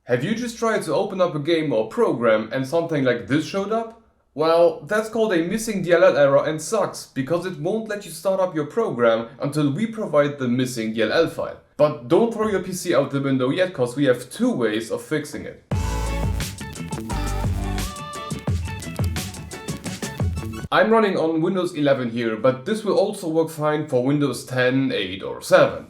Have you just tried to open up a game or program and something like this showed up? Well, that's called a missing DLL error and sucks, because it won't let you start up your program until we provide the missing DLL file. But don't throw your PC out the window yet, cause we have two ways of fixing it. I'm running on Windows 11 here, but this will also work fine for Windows 10, 8 or 7.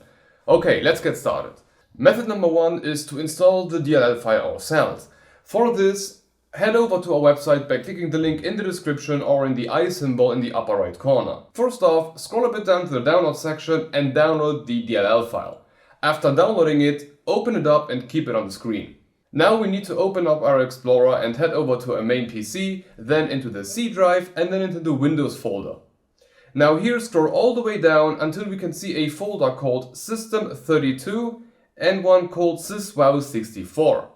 Okay, let's get started. Method number one is to install the DLL file ourselves. For this, head over to our website by clicking the link in the description or in the I symbol in the upper right corner. First off, scroll a bit down to the download section and download the DLL file. After downloading it, open it up and keep it on the screen. Now we need to open up our Explorer and head over to our main PC, then into the C drive and then into the Windows folder. Now here scroll all the way down until we can see a folder called System32 and one called syswow64.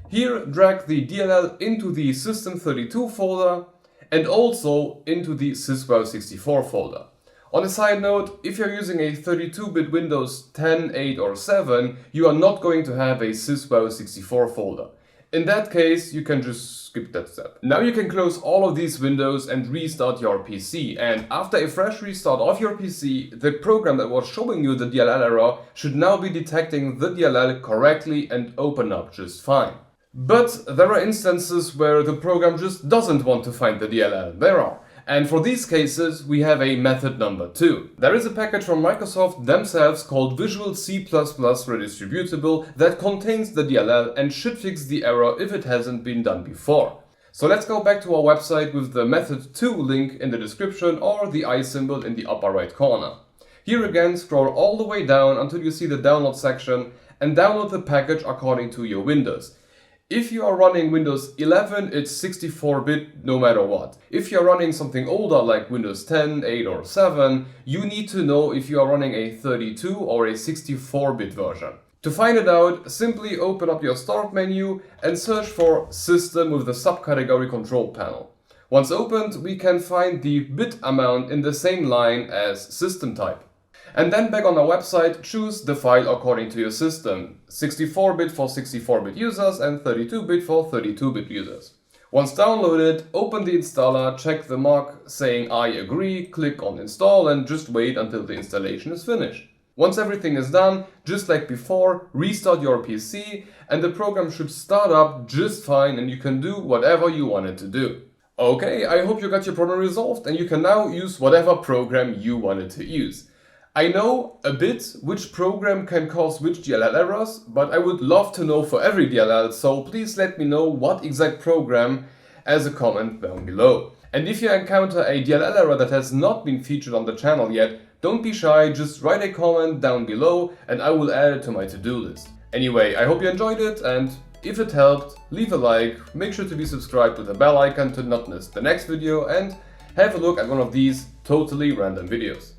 Here drag the DLL into the System32 folder and also into the syswow64 folder. On a side note, if you're using a 32-bit Windows 10, 8 or 7, you are not going to have a syswow64 folder. In that case, you can just skip that step. Now you can close all of these windows and restart your PC, and after a fresh restart of your PC, the program that was showing you the DLL error should now be detecting the DLL correctly and open up just fine. But there are instances where the program just doesn't want to find the DLL. There are. And for these cases, we have a method number two. There is a package from Microsoft themselves called Visual C++ Redistributable that contains the DLL and should fix the error if it hasn't been done before. So let's go back to our website with the method 2 link in the description or the I symbol in the upper right corner. Here again, scroll all the way down until you see the download section and download the package according to your Windows. If you are running Windows 11, it's 64-bit no matter what. If you're running something older like Windows 10, 8 or 7, you need to know if you are running a 32 or a 64-bit version. To find it out, simply open up your Start menu and search for System with the subcategory Control Panel. Once opened, we can find the bit amount in the same line as System type. And then back on our website, choose the file according to your system. 64-bit for 64-bit users and 32-bit for 32-bit users. Once downloaded, open the installer, check the mark saying I agree, click on install and just wait until the installation is finished. Once everything is done, just like before, restart your PC and the program should start up just fine and you can do whatever you want it to do. Okay, I hope you got your problem resolved and you can now use whatever program you wanted to use. I know a bit which program can cause which DLL errors, but I would love to know for every DLL, so please let me know what exact program as a comment down below. And if you encounter a DLL error that has not been featured on the channel yet, don't be shy, just write a comment down below and I will add it to my to-do list. Anyway, I hope you enjoyed it and if it helped, leave a like, make sure to be subscribed with the bell icon to not miss the next video and have a look at one of these totally random videos.